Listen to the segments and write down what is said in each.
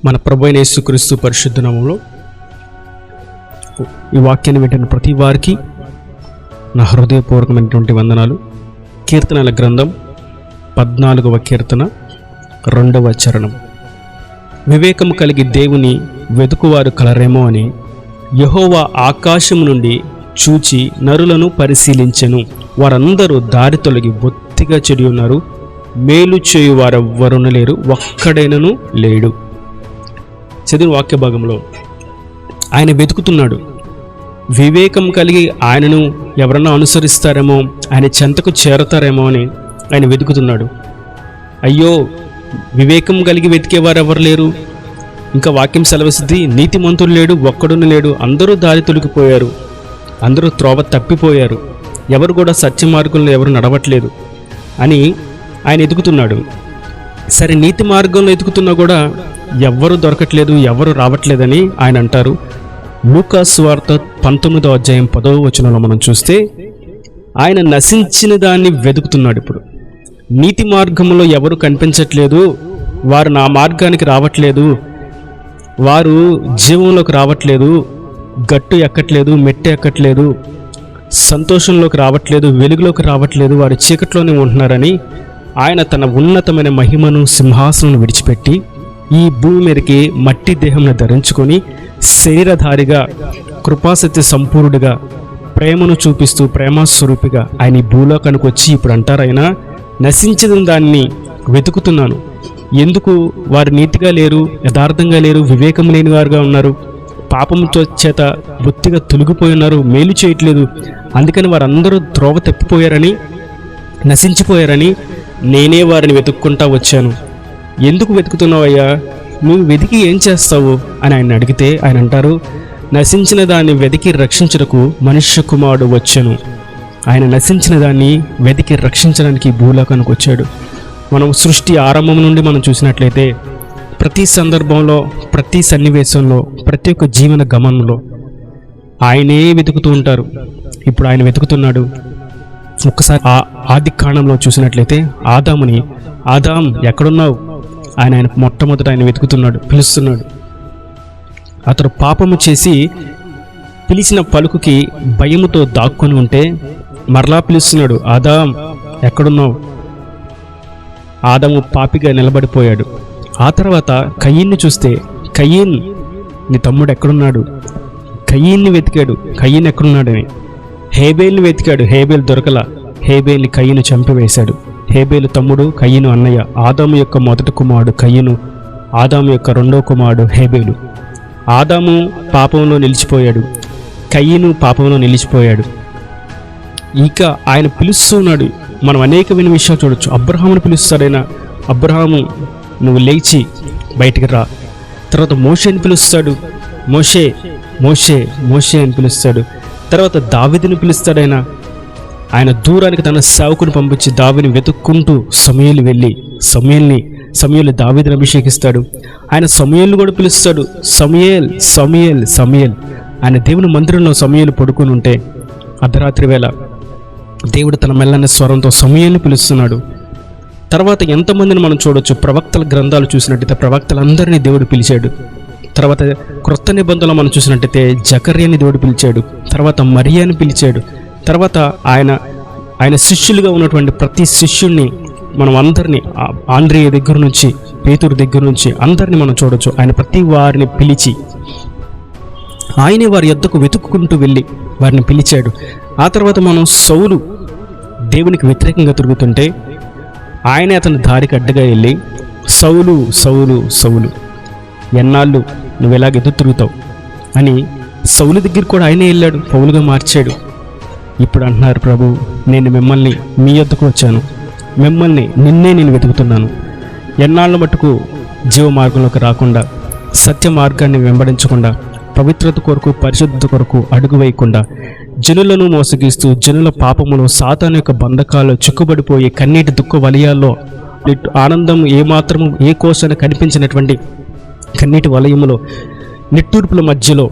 మన ప్రభువైన యేసుక్రీస్తు పరిశుద్ధ నామములో ఈ వాక్యాన్ని వింటున్న ప్రతి వారికి నా హృదయపూర్వకమైనటువంటి వందనాలు. కీర్తనల గ్రంథం 14వ కీర్తన 2వ చరణం. వివేకము కలిగి దేవుని వెతుకువారు కలరేమో అని యెహోవా ఆకాశము నుండి చూచి నరులను పరిశీలించెను. వారందరూ దారి తొలగి బొత్తిగా చెడి ఉన్నారు. మేలు చేయువారెవ్వరును లేరు, ఒక్కడైనను లేడు. చదివిన వాక్య భాగంలో ఆయన వెతుకుతున్నాడు. వివేకం కలిగి ఆయనను ఎవరన్నా అనుసరిస్తారేమో, ఆయన చెంతకు చేరతారేమో అని ఆయన వెతుకుతున్నాడు. అయ్యో, వివేకం కలిగి వెతికేవారు ఎవరు లేరు. ఇంకా వాక్యం సెలవిస్తుంది, నీతిమంతుడు లేడు, ఒక్కడును లేడు. అందరూ దారి తొలగిపోయారు, అందరూ త్రోవ తప్పిపోయారు, ఎవరు కూడా సత్య మార్గంలో ఎవరు నడవట్లేదు అని ఆయన ఎదుగుతున్నాడు. సరే, నీతి మార్గంలో ఎదుగుతున్నా కూడా ఎవ్వరు దొరకట్లేదు, ఎవరు రావట్లేదని ఆయన అంటారు. లూకా సువార్త 19వ అధ్యాయం 10వ వచనంలో మనం చూస్తే ఆయన నశించిన దాన్ని వెతుకుతున్నాడు. ఇప్పుడు నీతి మార్గంలో ఎవరు కనిపించట్లేదు, వారు నా మార్గానికి రావట్లేదు, వారు జీవంలోకి రావట్లేదు, గట్టు ఎక్కట్లేదు, మెట్టు ఎక్కట్లేదు, సంతోషంలోకి రావట్లేదు, వెలుగులోకి రావట్లేదు, వారు చీకట్లోనే ఉంటున్నారని ఆయన తన ఉన్నతమైన మహిమను సింహాసనం విడిచిపెట్టి ఈ భూమి మీదకి మట్టి దేహంను ధరించుకొని శరీరధారిగా కృపాసత్య సంపూర్ణుడిగా ప్రేమను చూపిస్తూ ప్రేమస్వరూపిగా ఆయన ఈ భూలోకానికి వచ్చి ఇప్పుడు అంటారు, ఆయన నశించిన దాన్ని వెతుకుతున్నాను. ఎందుకు వారు నీతిగా లేరు, యథార్థంగా లేరు, వివేకం లేని వారుగా ఉన్నారు, పాపంతో చేత బొత్తిగా తొలగిపోయి ఉన్నారు, మేలు చేయట్లేదు, అందుకని వారందరూ త్రోవ తప్పిపోయారని, నశించిపోయారని నేనే వారిని వెతుక్కుంటా వచ్చాను. ఎందుకు వెతుకుతున్నావయ్యా, నువ్వు వెతికి ఏం చేస్తావు అని ఆయన అడిగితే ఆయన అంటారు, నశించిన దాన్ని వెతికి రక్షించుటకు మనుష్య కుమారుడు వచ్చాను. ఆయన నశించిన దాన్ని వెతికి రక్షించడానికి భూలోకానికి వచ్చాడు. మనం సృష్టి ఆరంభం నుండి మనం చూసినట్లయితే ప్రతి సందర్భంలో, ప్రతి సన్నివేశంలో, ప్రతి ఒక్క జీవన గమనంలో ఆయనే వెతుకుతూ ఉంటారు. ఇప్పుడు ఆయన వెతుకుతున్నాడు. ఒక్కసారి ఆది కాండంలో చూసినట్లయితే ఆదాముని, ఆదాం ఎక్కడున్నావు ఆయన మొట్టమొదట ఆయన వెతుకుతున్నాడు, పిలుస్తున్నాడు. అతడు పాపము చేసి పిలిచిన పలుకుకి భయముతో దాక్కొని ఉంటే మరలా పిలుస్తున్నాడు, ఆదాం ఎక్కడున్నావు. ఆదాము పాపిగా నిలబడిపోయాడు. ఆ తర్వాత కయీన్ని చూస్తే, కయీన్ నీ తమ్ముడు ఎక్కడున్నాడు, కయీన్ని వెతికాడు, కయీన్ ఎక్కడున్నాడని. హేబేల్ని వెతికాడు, హేబేల్ దొరకల, హేబేల్ని కయీను చంపివేశాడు. హేబేలు తమ్ముడు, కయీను అన్నయ్య. ఆదాము యొక్క మొదటి కుమారుడు కయీను, ఆదాము యొక్క రెండో కుమారుడు హేబేలు. ఆదాము పాపంలో నిలిచిపోయాడు, కయీను పాపంలో నిలిచిపోయాడు. ఇక ఆయన పిలుస్తున్నాడు. మనం అనేకమైన విషయాలు చూడొచ్చు. అబ్రహామును పిలుస్తాడైనా, అబ్రహాము నువ్వు లేచి బయటికి రా. తర్వాత మోషేని పిలుస్తాడు, మోషే మోషే మోషే అని పిలుస్తాడు. తర్వాత దావీదుని పిలుస్తాడైనా, ఆయన దూరానికి తన సేవకుని పంపించి దావీదుని వెతుక్కుంటూ సమూయేలు వెళ్ళి సమూయేలు దావీదుని అభిషేకిస్తాడు. ఆయన సమూయేలుని కూడా పిలుస్తాడు, సమూయేల్ సమూయేల్ సమూయేల్. ఆయన దేవుని మందిరంలో సమూయేలు పడుకొని ఉంటే అర్ధరాత్రి వేళ దేవుడు తన మెల్లన్న స్వరంతో సమూయేలుని పిలుస్తున్నాడు. తర్వాత ఎంతమందిని మనం చూడొచ్చు. ప్రవక్తల గ్రంథాలు చూసినట్టయితే ప్రవక్తలందరినీ దేవుడు పిలిచాడు. తర్వాత క్రొత్త నిబంధనలో మనం చూసినట్టయితే జకర్యాని దేవుడు పిలిచాడు, తర్వాత మరియాని పిలిచాడు. తర్వాత ఆయన శిష్యులుగా ఉన్నటువంటి ప్రతి శిష్యుడిని మనం అందరినీ, ఆంద్రేయ దగ్గర నుంచి పేతురు దగ్గర నుంచి అందరినీ మనం చూడొచ్చు. ఆయన ప్రతి వారిని పిలిచి ఆయనే వారి యొద్దకు వెతుక్కుంటూ వెళ్ళి వారిని పిలిచాడు. ఆ తర్వాత మనం సౌలు దేవునికి వ్యతిరేకంగా తిరుగుతుంటే ఆయనే అతని దారికి అడ్డగా వెళ్ళి, సౌలు సౌలు సౌలు ఎన్నాళ్ళు నువ్వు ఎలాగ ఎదురు తిరుగుతావు అని సౌలు దగ్గర కూడా ఆయనే వెళ్ళాడు, పౌలుగా మార్చాడు. ఇప్పుడు అంటున్నారు, ప్రభు నేను మిమ్మల్ని మీ యొద్దకు వచ్చాను, నిన్నే నేను వెతుకుతున్నాను. ఎన్నాళ్ళ మట్టుకు జీవ మార్గంలోకి రాకుండా, సత్య మార్గాన్ని వెంబడించకుండా, పవిత్రత కొరకు పరిశుద్ధత కొరకు అడుగు వేయకుండా, జనులను మోసగిస్తూ జనుల పాపములో సాతాను యొక్క బంధకాల్లో చిక్కుబడిపోయి కన్నీటి దుఃఖ వలయాల్లో ఆనందం ఏమాత్రము ఏ కోసాన కనిపించినటువంటి కన్నీటి వలయములో నిట్టూర్పుల మధ్యలో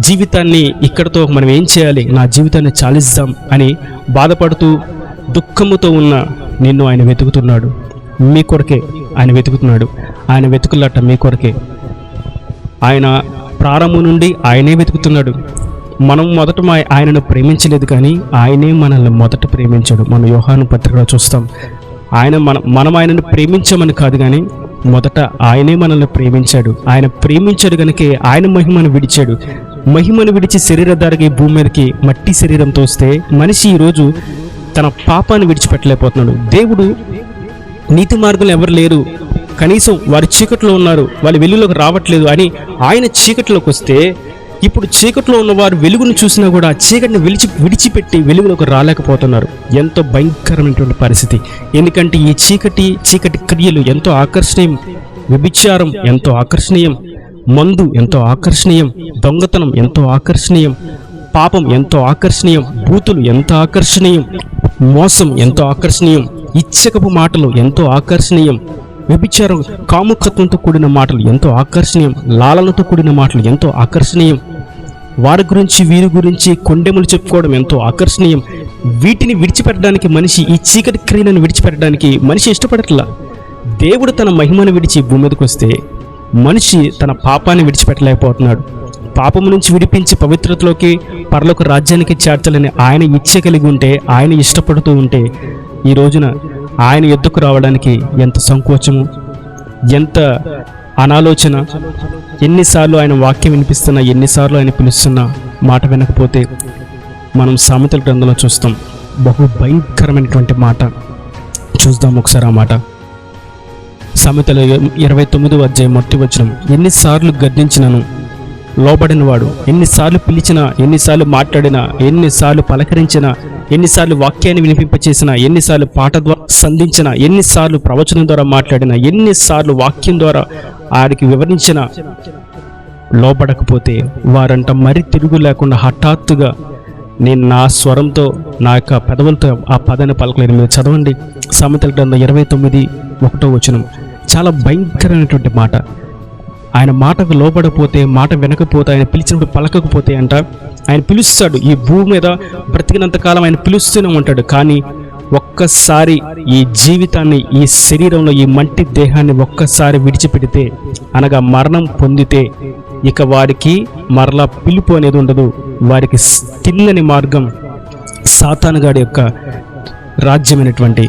జీవితాన్ని ఇక్కడతో మనం ఏం చేయాలి, నా జీవితాన్ని చాలిద్దాం అని బాధపడుతూ దుఃఖముతో ఉన్న నిన్ను ఆయన వెతుకుతున్నాడు. మీ కొరకే ఆయన వెతుకుతున్నాడు. ఆయన వెతుకులాట మీ కొరకే. ఆయన ప్రారంభం నుండి ఆయనే వెతుకుతున్నాడు. మనం మొదట ఆయనను ప్రేమించలేదు, కానీ ఆయనే మనల్ని మొదట ప్రేమించాడు. మనం యోహాను పత్రికలో చూస్తాం. మనం ఆయనను ప్రేమించామని కాదు, కానీ మొదట ఆయనే మనల్ని ప్రేమించాడు. ఆయన ప్రేమించాడు కనుకే ఆయన మహిమను విడిచాడు. మహిమను విడిచి శరీరధారికి భూమి మీదకి మట్టి శరీరంతో వస్తే మనిషి ఈరోజు తన పాపాన్ని విడిచిపెట్టలేకపోతున్నాడు. దేవుడు నీతి మార్గంలో ఎవరు లేరు, కనీసం వారి చీకట్లో ఉన్నారు, వాళ్ళు వెలుగులోకి రావట్లేదు అని ఆయన చీకట్లోకి వస్తే, ఇప్పుడు చీకట్లో ఉన్నవారు వెలుగును చూసినా కూడా చీకటిని విడిచిపెట్టి వెలుగులోకి రాలేకపోతున్నారు. ఎంతో భయంకరమైనటువంటి పరిస్థితి. ఎందుకంటే ఈ చీకటి క్రియలు ఎంతో ఆకర్షణీయం, వ్యభిచారం ఎంతో ఆకర్షణీయం, మందు ఎంతో ఆకర్షణీయం, దొంగతనం ఎంతో ఆకర్షణీయం, పాపం ఎంతో ఆకర్షణీయం, బూతులు ఎంతో ఆకర్షణీయం, మోసం ఎంతో ఆకర్షణీయం, ఇచ్చకపు మాటలు ఎంతో ఆకర్షణీయం, వ్యభిచారం కాముకత్వంతో కూడిన మాటలు ఎంతో ఆకర్షణీయం, లాలనతో కూడిన మాటలు ఎంతో ఆకర్షణీయం, వారి గురించి వీరి గురించి కొండెములు చెప్పుకోవడం ఎంతో ఆకర్షణీయం. వీటిని విడిచిపెట్టడానికి మనిషి, ఈ చీకటి క్రియలను విడిచిపెట్టడానికి మనిషి ఇష్టపడట్లా. దేవుడు తన మహిమను విడిచి భూమి మీదకి వస్తే మనిషి తన పాపాన్ని విడిచిపెట్టలేకపోతున్నాడు. పాపము నుంచి విడిపించి పవిత్రతలోకి పరలోక రాజ్యానికి చేర్చాలని ఆయన ఇచ్చ కలిగి ఉంటే, ఆయన ఇష్టపడుతూ ఉంటే, ఈ రోజున ఆయన యుద్ధకు రావడానికి ఎంత సంకోచము, ఎంత అనాలోచన. ఎన్నిసార్లు ఆయన వాక్యం వినిపిస్తున్నా, ఎన్నిసార్లు ఆయన పిలుస్తున్నా మాట వినకపోతే మనం సామెతల గ్రంథంలో చూస్తాం. బహు భయంకరమైనటువంటి మాట చూద్దాం ఒకసారి. ఆ మాట సామెతల 29వ అధ్యాయం మొదటి వచనం. ఎన్నిసార్లు గద్దించినను లోబడినవాడు, ఎన్నిసార్లు పిలిచినా, ఎన్నిసార్లు మాట్లాడినా, ఎన్నిసార్లు పలకరించినా, ఎన్నిసార్లు వాక్యాన్ని వినిపింపచేసినా, ఎన్నిసార్లు పాట ద్వారా సంధించినా, ఎన్నిసార్లు ప్రవచనం ద్వారా మాట్లాడినా, ఎన్నిసార్లు వాక్యం ద్వారా ఆడికి వివరించినా లోబడకపోతే వారంట మరి తిరుగు లేకుండా హఠాత్తుగా నేను నా స్వరంతో, నా యొక్క పెదవులతో ఆ పదాన్ని పలకలేను. మీరు చదవండి సామెతల గ్రంథం 29:1 వచనం. చాలా భయంకరమైనటువంటి మాట. ఆయన మాటకు లోబడపోతే, మాట వినకపోతే, ఆయన పిలిచినప్పుడు పలకకపోతే అంట, ఆయన పిలుస్తాడు. ఈ భూమి మీద బ్రతికినంతకాలం ఆయన పిలుస్తూనే ఉంటాడు. కానీ ఒక్కసారి ఈ జీవితాన్ని, ఈ శరీరంలో ఈ మట్టి దేహాన్ని ఒక్కసారి విడిచిపెడితే, అనగా మరణం పొందితే, ఇక వారికి మరలా పిలుపు అనేది ఉండదు. వారికి తిన్నని మార్గం సాతానుగాడి యొక్క రాజ్యమైనటువంటి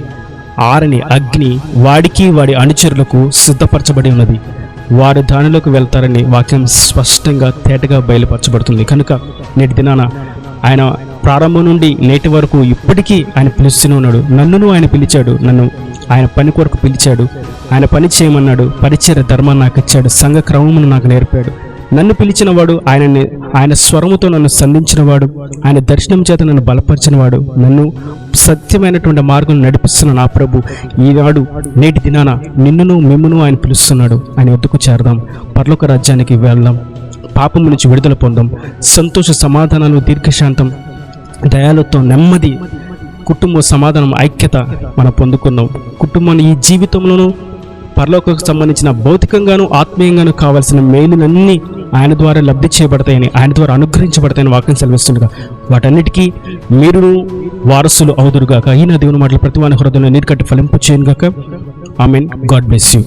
ఆరని అగ్ని వాడికి వాడి అనుచరులకు సిద్ధపరచబడి ఉన్నది. వారు దానిలోకి వెళ్తారని వాక్యం స్పష్టంగా తేటగా బయలుపరచబడుతుంది. కనుక నేటి దినాన ఆయన ప్రారంభం నుండి నేటి వరకు ఇప్పటికీ ఆయన పిలుస్తూనే ఉన్నాడు. నన్నును ఆయన పిలిచాడు, నన్ను ఆయన పని కొరకు పిలిచాడు, ఆయన పని చేయమన్నాడు, పరిచర్య ధర్మాన్ని నాకు ఇచ్చాడు, సంఘ క్రమమును నాకు నేర్పాడు. నన్ను పిలిచినవాడు, ఆయన స్వరముతో నన్ను సంధించినవాడు, ఆయన దర్శనం చేత నన్ను బలపరిచినవాడు, నన్ను సత్యమైనటువంటి మార్గం నడిపిస్తున్న నా ప్రభు ఈనాడు నేటి దినాన నిన్నును మిమ్మును ఆయన పిలుస్తున్నాడు. ఆయన వద్దకు చేరదాం, పరలోక రాజ్యానికి వెళ్దాం, పాపం నుంచి విడుదల పొందాం, సంతోష సమాధానాలు, దీర్ఘశాంతం, దయాలతో నెమ్మది, కుటుంబ సమాధానం, ఐక్యత మనం పొందుకుందాం. కుటుంబాన్ని ఈ జీవితంలోనూ పరలోకకు సంబంధించిన భౌతికంగాను ఆత్మీయంగాను కావాల్సిన మేలులన్నీ ఆయన ద్వారా లబ్ధి చేయబడతాయని, ఆయన ద్వారా అనుగ్రహించబడతాయని వాక్యం సెలవిస్తుండగా వాటన్నిటికీ మీరును వారసులు అవుదురుగాక. ఈయన దేవుని మాటలు ప్రతి వాని హృదయంలో నీరు కట్టి ఫలింపు చేయనుగాక. ఆమెన్. God bless you.